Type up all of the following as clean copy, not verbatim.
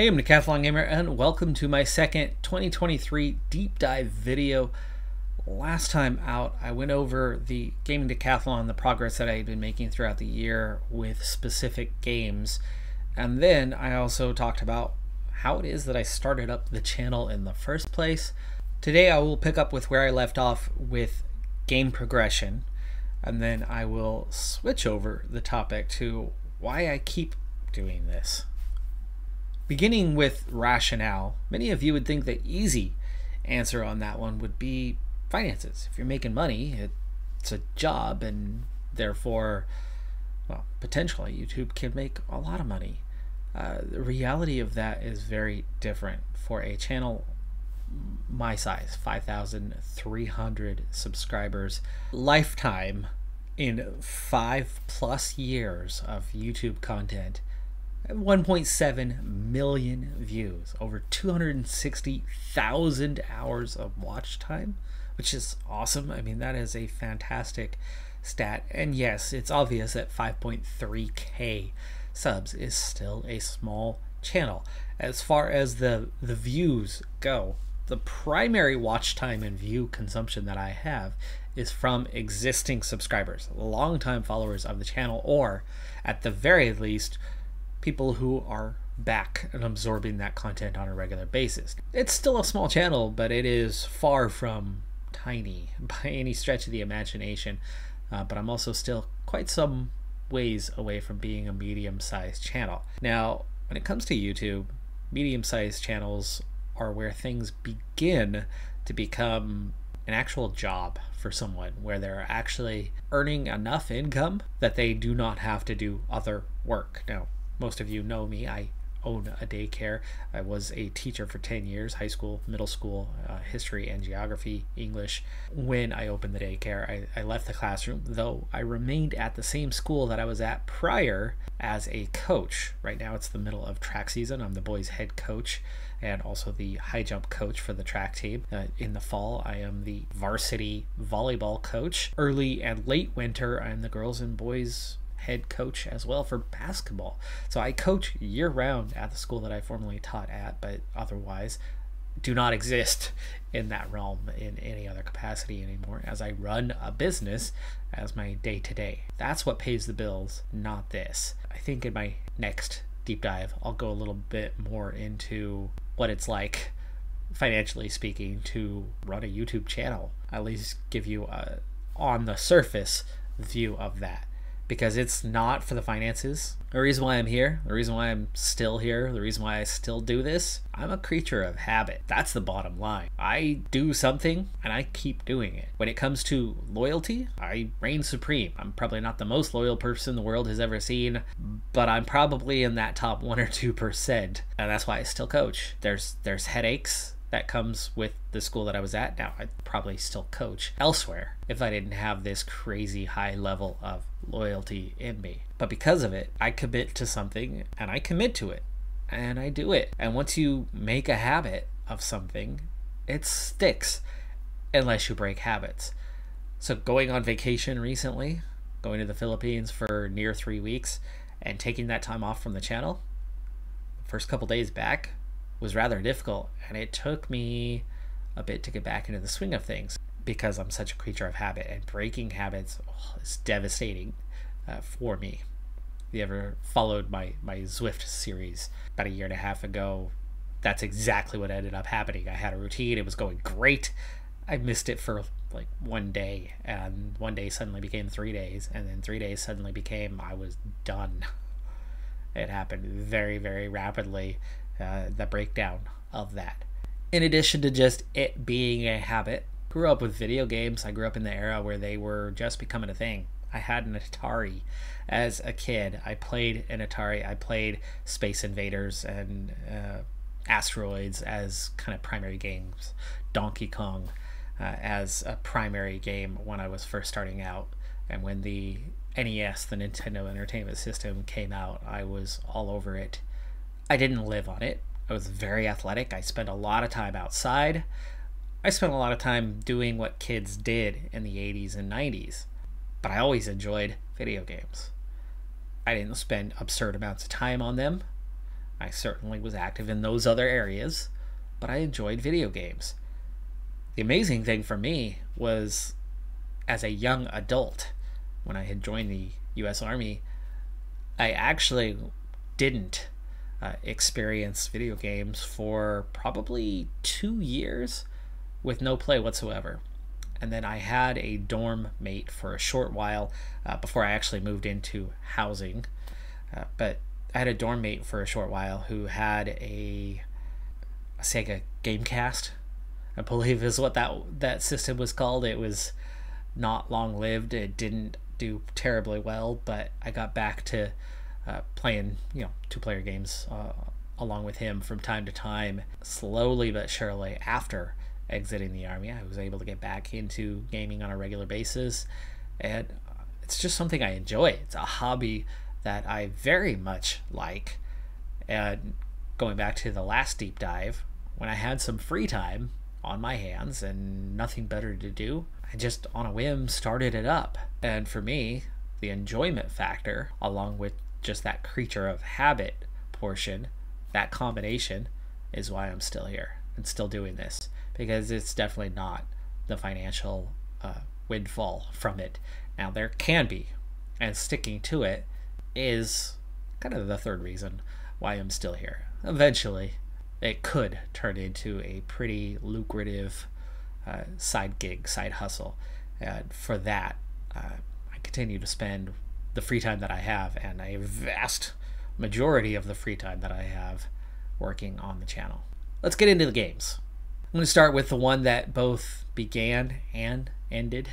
Hey, I'm Decathlon Gamer, and welcome to my second 2023 deep dive video. Last time out, I went over the gaming decathlon, the progress that I had been making throughout the year with specific games, and then I also talked about how it is that I started up the channel in the first place. Today I will pick up with where I left off with game progression, and then I will switch over the topic to why I keep doing this. Beginning with rationale, many of you would think the easy answer on that one would be finances. If you're making money, it's a job, and therefore, well, potentially YouTube can make a lot of money. The reality of that is very different for a channel my size, 5,300 subscribers, lifetime in 5+ years of YouTube content. 1.7 million views, over 260,000 hours of watch time, which is awesome. I mean, that is a fantastic stat. And yes, it's obvious that 5.3K subs is still a small channel. As far as the views go, the primary watch time and view consumption that I have is from existing subscribers, longtime followers of the channel, or at the very least, people who are back and absorbing that content on a regular basis. It's still a small channel, but it is far from tiny by any stretch of the imagination. But I'm also still quite some ways away from being a medium-sized channel. Now, when it comes to YouTube, medium-sized channels are where things begin to become an actual job for someone, where they're actually earning enough income that they do not have to do other work. Now, most of you know me. I own a daycare. I was a teacher for 10 years, high school, middle school, history and geography, English. When I opened the daycare, I left the classroom, though I remained at the same school that I was at prior as a coach. Right now it's the middle of track season. I'm the boys' head coach and also the high jump coach for the track team. In the fall, I am the varsity volleyball coach. Early and late winter, I'm the girls and boys head coach as well for basketball. So I coach year-round at the school that I formerly taught at, but otherwise do not exist in that realm in any other capacity anymore, as I run a business as my day-to-day. That's what pays the bills, not this. I think in my next deep dive I'll go a little bit more into what it's like, financially speaking, to run a YouTube channel. At least give you a on the surface view of that, because it's not for the finances. The reason why I'm here, the reason why I'm still here, the reason why I still do this, I'm a creature of habit. That's the bottom line. I do something and I keep doing it. When it comes to loyalty, I reign supreme. I'm probably not the most loyal person the world has ever seen, but I'm probably in that top 1 or 2%. And that's why I still coach. There's headaches that comes with the school that I was at. Now, I'd probably still coach elsewhere if I didn't have this crazy high level of loyalty in me. But because of it, I commit to something, and I commit to it, and I do it. And once you make a habit of something, it sticks unless you break habits. So going on vacation recently, going to the Philippines for near 3 weeks, and taking that time off from the channel, the first couple days back was rather difficult, and it took me a bit to get back into the swing of things because I'm such a creature of habit, and breaking habits is devastating for me. If you ever followed my Zwift series about 1.5 years ago, that's exactly what ended up happening. I had a routine, it was going great. I missed it for like 1 day, and 1 day suddenly became 3 days, and then 3 days suddenly became I was done. It happened very, very rapidly. The breakdown of that. In addition to just it being a habit, grew up with video games. I grew up in the era where they were just becoming a thing. I had an Atari as a kid. I played an Atari. I played Space Invaders and Asteroids as kind of primary games. Donkey Kong as a primary game when I was first starting out. And when the NES, the Nintendo Entertainment System, came out, I was all over it. I didn't live on it. I was very athletic. I spent a lot of time outside. I spent a lot of time doing what kids did in the 80s and 90s. But I always enjoyed video games. I didn't spend absurd amounts of time on them. I certainly was active in those other areas, but I enjoyed video games. The amazing thing for me was, as a young adult, when I had joined the US Army, I actually didn't experience video games for probably 2 years with no play whatsoever. And then I had a dorm mate for a short while before I actually moved into housing. But I had a dorm mate for a short while who had a Sega Gamecast, I believe is what that system was called. It was not long lived. It didn't do terribly well, but I got back to playing, two-player games along with him from time to time. Slowly but surely, after exiting the Army, I was able to get back into gaming on a regular basis, and it's just something I enjoy. It's a hobby that I very much like. And going back to the last deep dive, when I had some free time on my hands and nothing better to do, I just on a whim started it up. And for me, the enjoyment factor, along with just that creature of habit portion, that combination is why I'm still here and still doing this, because it's definitely not the financial windfall from it. Now, there can be, and sticking to it is kind of the third reason why I'm still here. Eventually, it could turn into a pretty lucrative side gig, side hustle. And for that, I continue to spend the free time that I have, and a vast majority of the free time that I have, working on the channel. Let's get into the games. I'm going to start with the one that both began and ended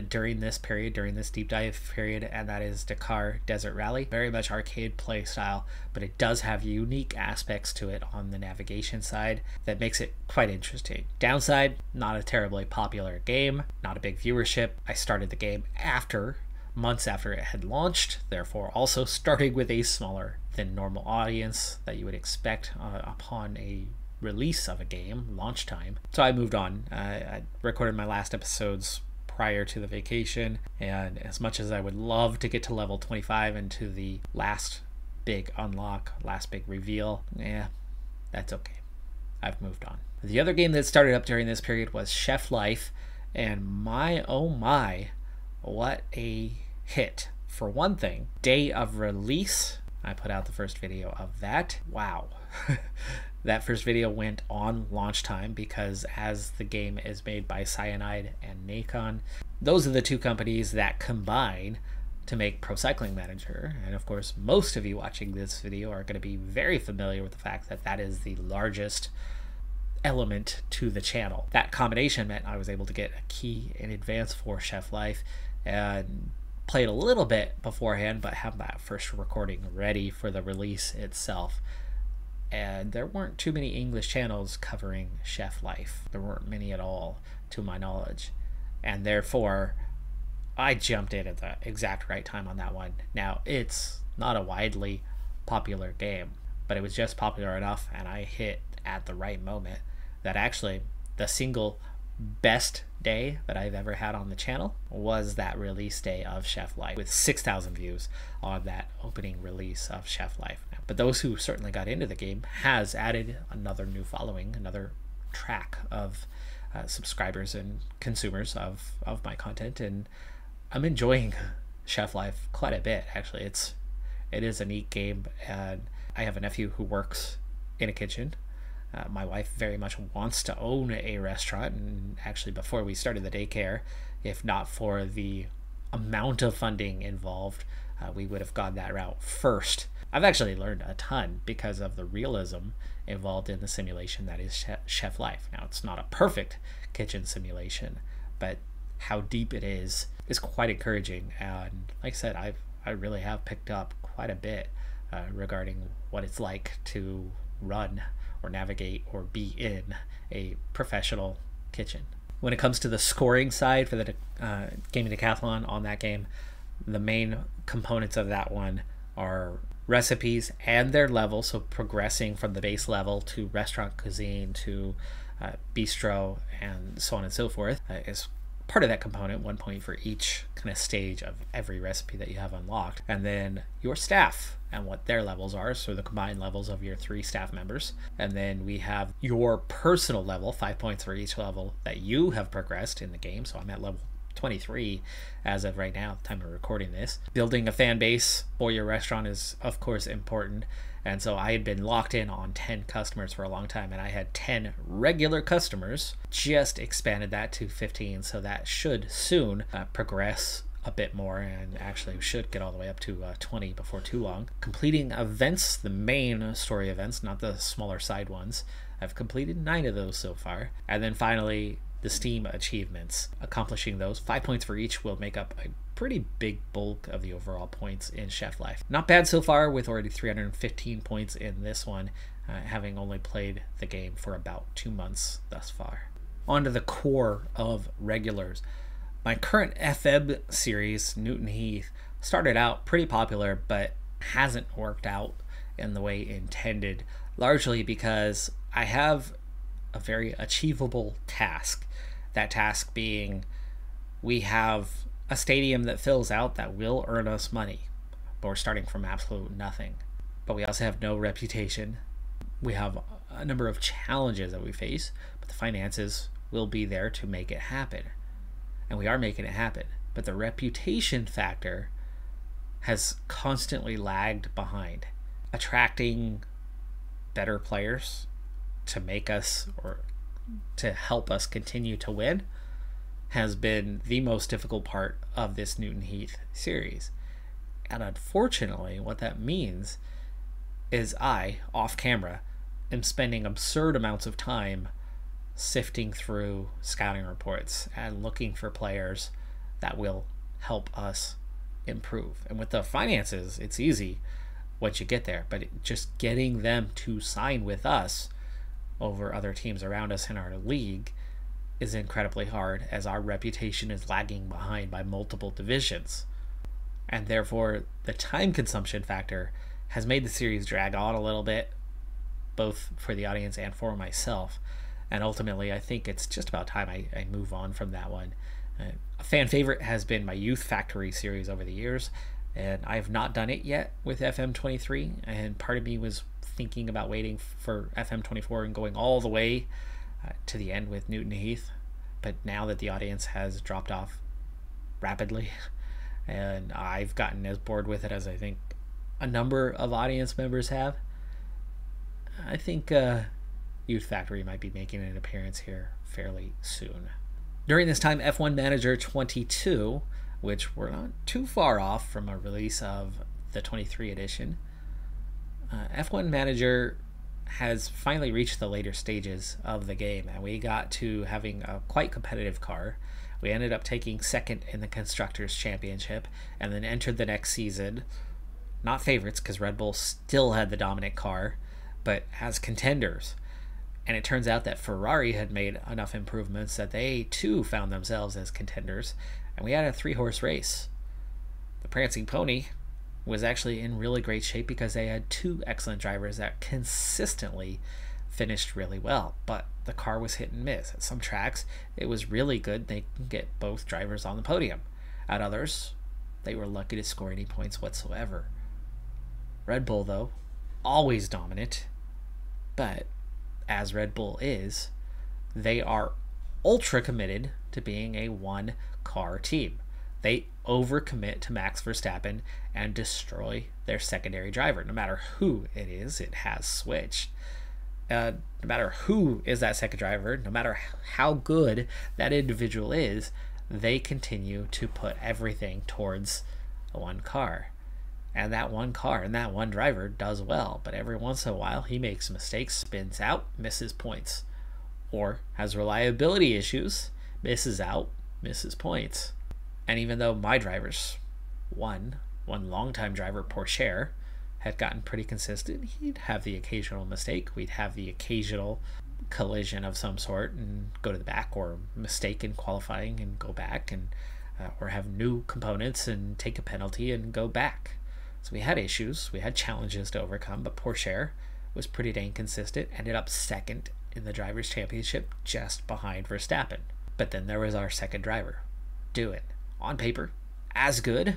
during this period, during this deep dive period, and that is Dakar Desert Rally. Very much arcade play style, but it does have unique aspects to it on the navigation side that makes it quite interesting. Downside, not a terribly popular game, not a big viewership. I started the game months after it had launched, therefore also starting with a smaller than normal audience that you would expect upon a release of a game, launch time. So I moved on. I recorded my last episodes prior to the vacation, and as much as I would love to get to level 25 and to the last big unlock, last big reveal, that's okay. I've moved on. The other game that started up during this period was Chef Life, and my oh my, what a hit. For one thing, day of release, I put out the first video of that. Wow. That first video went on launch time because, as the game is made by Cyanide and Nacon, those are the two companies that combine to make Pro Cycling Manager. And of course, most of you watching this video are going to be very familiar with the fact that that is the largest element to the channel. That combination meant I was able to get a key in advance for Chef Life and played a little bit beforehand, but have that first recording ready for the release itself. And there weren't too many English channels covering Chef Life. There weren't many at all, to my knowledge. And therefore, I jumped in at the exact right time on that one. Now, it's not a widely popular game, but it was just popular enough, and I hit at the right moment, that actually the single best day that I've ever had on the channel was that release day of Chef Life, with 6,000 views on that opening release of Chef Life. But those who certainly got into the game has added another new following, another track of subscribers and consumers of my content, and I'm enjoying Chef Life quite a bit. Actually, it is a neat game, and I have a nephew who works in a kitchen. My wife very much wants to own a restaurant, and actually before we started the daycare, if not for the amount of funding involved, we would have gone that route first. I've actually learned a ton because of the realism involved in the simulation that is Chef Life. Now, it's not a perfect kitchen simulation, but how deep it is quite encouraging. And like I said, I really have picked up quite a bit regarding what it's like to run or navigate or be in a professional kitchen. When it comes to the scoring side for the Gaming Decathlon on that game, the main components of that one are recipes and their level, so progressing from the base level to restaurant cuisine to bistro and so on and so forth is part of that component, 1 point for each kind of stage of every recipe that you have unlocked. And then your staff and what their levels are, so the combined levels of your 3 staff members. And then we have your personal level, 5 points for each level that you have progressed in the game. So I'm at level 23 as of right now, at the time of recording this. Building a fan base for your restaurant is, of course, important. And so I had been locked in on 10 customers for a long time, and I had 10 regular customers. Just expanded that to 15, so that should soon progress a bit more, and actually should get all the way up to 20 before too long. Completing events, the main story events, not the smaller side ones. I've completed 9 of those so far. And then finally, the Steam achievements. Accomplishing those, 5 points for each, will make up a pretty big bulk of the overall points in Chef Life. Not bad so far, with already 315 points in this one, having only played the game for about 2 months thus far. On to the core of regulars. My current FEB series, Newton Heath, started out pretty popular, but hasn't worked out in the way intended, largely because I have a very achievable task. That task being, we have a stadium that fills out that will earn us money, but we're starting from absolute nothing. But we also have no reputation. We have a number of challenges that we face, but the finances will be there to make it happen. And we are making it happen. But the reputation factor has constantly lagged behind. Attracting better players to make us, or to help us continue to win, has been the most difficult part of this Newton Heath series. And unfortunately, what that means is I, off camera, am spending absurd amounts of time sifting through scouting reports and looking for players that will help us improve. And with the finances, it's easy once you get there, but just getting them to sign with us over other teams around us in our league is incredibly hard, as our reputation is lagging behind by multiple divisions. And therefore, the time consumption factor has made the series drag on a little bit, both for the audience and for myself. And ultimately, I think it's just about time I move on from that one. A fan favorite has been my Youth Factory series over the years, and I have not done it yet with FM23, and part of me was thinking about waiting for FM24 and going all the way to the end with Newton Heath. But now that the audience has dropped off rapidly, and I've gotten as bored with it as I think a number of audience members have, I think Youth Factory might be making an appearance here fairly soon. During this time, F1 Manager 22, which we're not too far off from a release of the 23 edition, F1 Manager has finally reached the later stages of the game, and we got to having a quite competitive car. We ended up taking second in the Constructors' Championship, and then entered the next season, not favorites because Red Bull still had the dominant car, but as contenders. And it turns out that Ferrari had made enough improvements that they too found themselves as contenders, and we had a 3-horse race. The Prancing Pony was actually in really great shape because they had 2 excellent drivers that consistently finished really well, but the car was hit and miss. At some tracks, it was really good. They can get both drivers on the podium. At others, they were lucky to score any points whatsoever. Red Bull, though, always dominant, but as Red Bull is, they are ultra committed to being a 1-car team. They overcommit to Max Verstappen and destroy their secondary driver. No matter who it is, it has switched. No matter who is that second driver, no matter how good that individual is, they continue to put everything towards one car. And that one car and that one driver does well, but every once in a while he makes mistakes, spins out, misses points. Or has reliability issues, misses out, misses points. And even though my drivers, one longtime driver, Porsche, had gotten pretty consistent, he'd have the occasional mistake. We'd have the occasional collision of some sort and go to the back, or mistake in qualifying and go back, and or have new components and take a penalty and go back. So we had issues, we had challenges to overcome, but Porsche was pretty dang consistent, ended up second in the Drivers' Championship just behind Verstappen. But then there was our second driver, doing, on paper, as good,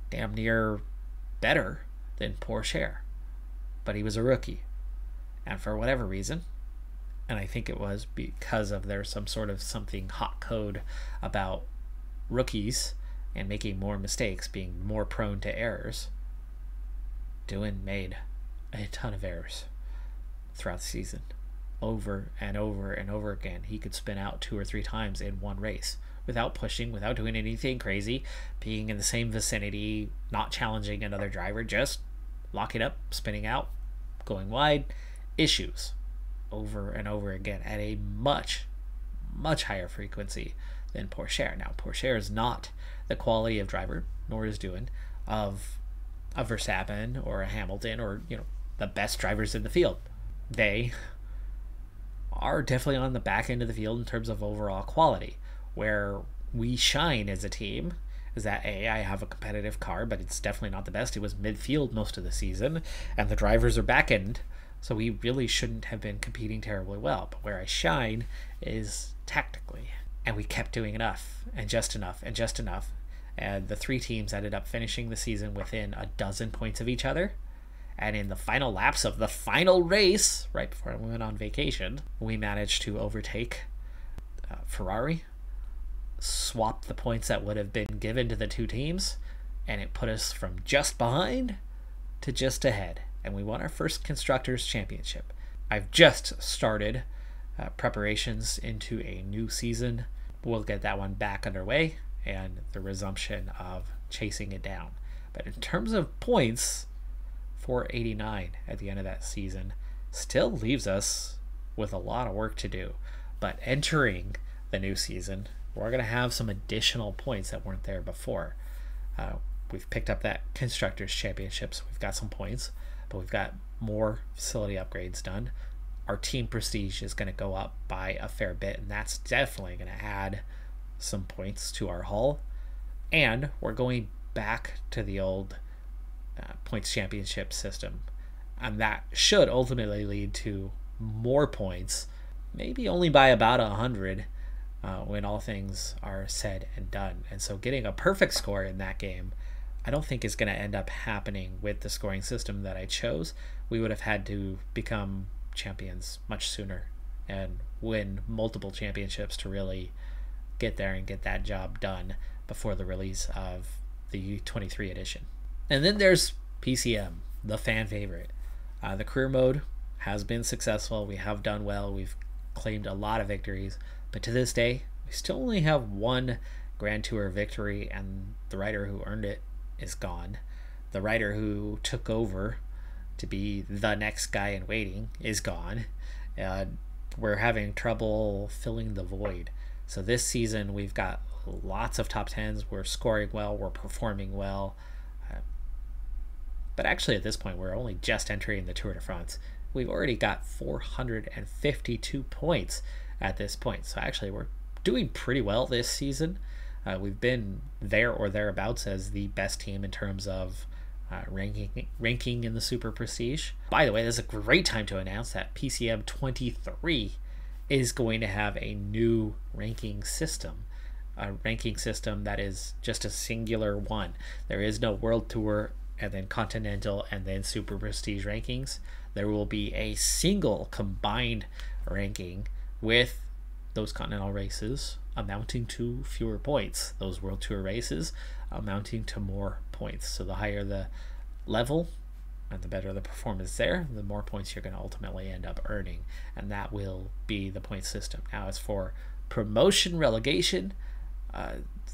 damn near better than Porsche. But he was a rookie. And for whatever reason, and I think it was because of there's some sort of something hot code about rookies and making more mistakes, being more prone to errors, Doohan made a ton of errors throughout the season. Over and over and over again. He could spin out 2 or 3 times in one race without pushing, without doing anything crazy, being in the same vicinity, not challenging another driver, just locking up, spinning out, going wide. Issues over and over again at a much, much higher frequency than Porsche. Now, Porsche is not the quality of driver, nor is Doohan, of a Verstappen or a Hamilton or, the best drivers in the field. They are definitely on the back end of the field in terms of overall quality. Where we shine as a team is that I have a competitive car, but it's definitely not the best. It was midfield most of the season, and the drivers are back end, so we really shouldn't have been competing terribly well. But where I shine is tactically, and we kept doing enough, and just enough, and just enough. And the 3 teams ended up finishing the season within a dozen points of each other. And in the final laps of the final race, right before we went on vacation, we managed to overtake Ferrari, swap the points that would have been given to the 2 teams, and it put us from just behind to just ahead. And we won our first Constructors' Championship. I've just started preparations into a new season. We'll get that one back underway and the resumption of chasing it down. But in terms of points, 489 at the end of that season still leaves us with a lot of work to do. But entering the new season, we're going to have some additional points that weren't there before. We've picked up that Constructors' Championship, so we've got some points, but we've got more facility upgrades done. Our team prestige is going to go up by a fair bit, and that's definitely going to add some points to our haul. And we're going back to the old points championship system, and that should ultimately lead to more points, maybe only by about 100 when all things are said and done. And so getting a perfect score in that game, I don't think is going to end up happening with the scoring system that I chose. We would have had to become champions much sooner and win multiple championships to really get there and get that job done before the release of the 23 edition. And then there's PCM, the fan favorite. The career mode has been successful. We have done well. We've claimed a lot of victories. But to this day, we still only have 1 Grand Tour victory, and the rider who earned it is gone. The rider who took over to be the next guy in waiting is gone. We're having trouble filling the void. So this season, we've got lots of top 10s. We're scoring well. We're performing well. But actually, at this point, we're only just entering the Tour de France. We've already got 452 points at this point. So actually, we're doing pretty well this season. We've been there or thereabouts as the best team in terms of ranking in the Super Prestige. By the way, this is a great time to announce that PCM 23 is going to have a new ranking system. A ranking system that is just a singular one. There is no World Tour and then Continental and then Super Prestige rankings. There will be a single combined ranking with those Continental races amounting to fewer points, those World Tour races amounting to more points. So the higher the level and the better the performance there, the more points you're going to ultimately end up earning, and that will be the point system. Now, as for promotion relegation,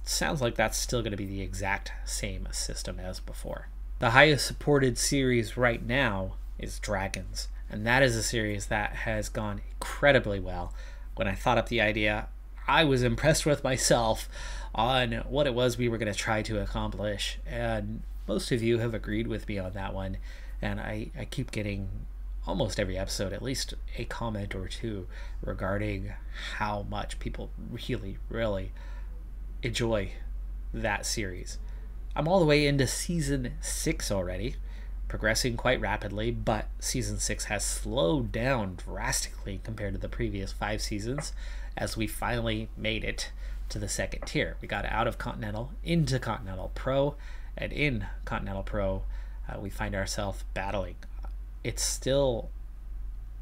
sounds like that's still going to be the exact same system as before. The highest supported series right now is Dragons, and that is a series that has gone incredibly well. When I thought up the idea, I was impressed with myself on what it was we were going to try to accomplish, and most of you have agreed with me on that one, and I keep getting almost every episode at least a comment or two regarding how much people really enjoy that series. I'm all the way into season 6 already, progressing quite rapidly, but season 6 has slowed down drastically compared to the previous 5 seasons, as we finally made it to the second tier. We got out of Continental into Continental Pro, and in Continental Pro, we find ourselves battling. It's still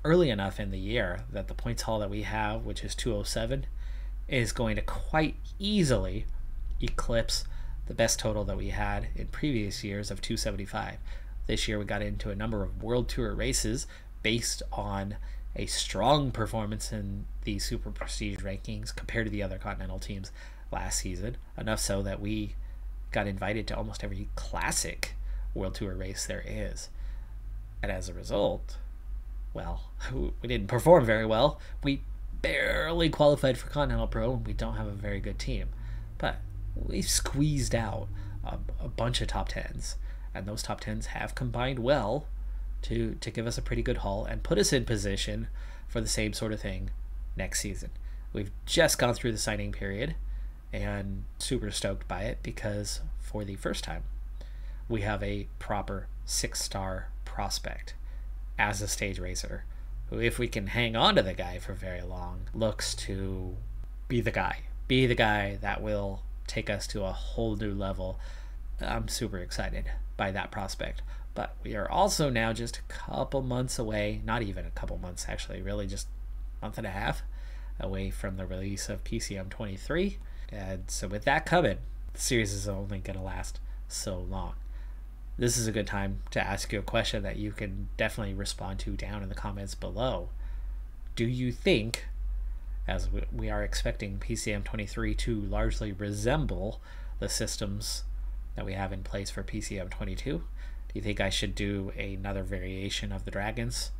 early enough in the year that the points haul that we have, which is 207, is going to quite easily eclipse the best total that we had in previous years of 275. This year we got into a number of World Tour races based on a strong performance in the Super Prestige rankings compared to the other Continental teams last season, enough so that we got invited to almost every classic World Tour race there is. And as a result, well, we didn't perform very well. We barely qualified for Continental Pro, and we don't have a very good team. But we squeezed out a bunch of top 10s, and those top 10s have combined well to give us a pretty good haul and put us in position for the same sort of thing next season. We've just gone through the signing period and super stoked by it because for the first time we have a proper 6-star prospect as a stage racer who, if we can hang on to the guy for very long, looks to be the guy that will take us to a whole new level. I'm super excited by that prospect. But we are also now just a couple months away, not even a couple months actually, really just a month and a half away from the release of PCM 23. And so with that coming, the series is only going to last so long. This is a good time to ask you a question that you can definitely respond to down in the comments below. Do you think, as we are expecting PCM 23 to largely resemble the systems that we have in place for PCM 22, do you think I should do another variation of the dragons?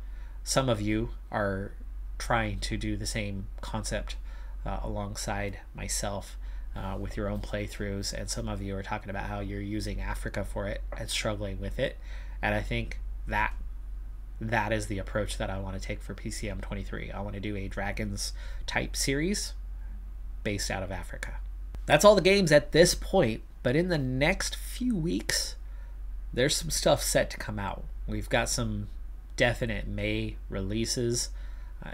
Some of you are trying to do the same concept alongside myself with your own playthroughs, and some of you are talking about how you're using Africa for it and struggling with it. And I think that is the approach that I want to take for PCM 23. I want to do a dragons type series based out of Africa. That's all the games at this point, but in the next few weeks there's some stuff set to come out. We've got some definite May releases.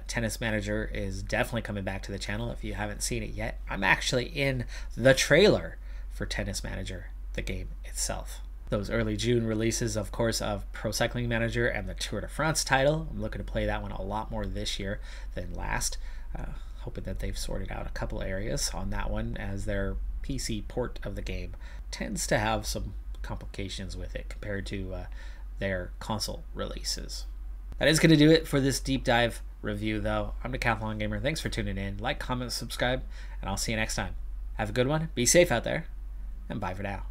Tennis Manager is definitely coming back to the channel if you haven't seen it yet. I'm actually in the trailer for Tennis Manager, the game itself. Those early June releases, of course, of Pro Cycling Manager and the Tour de France title. I'm looking to play that one a lot more this year than last. Hoping that they've sorted out a couple areas on that one, as their PC port of the game tends to have some complications with it compared to their console releases. That is going to do it for this deep dive review, though. I'm Decathlon Gamer. Thanks for tuning in. Like, comment, subscribe, and I'll see you next time. Have a good one. Be safe out there, and bye for now.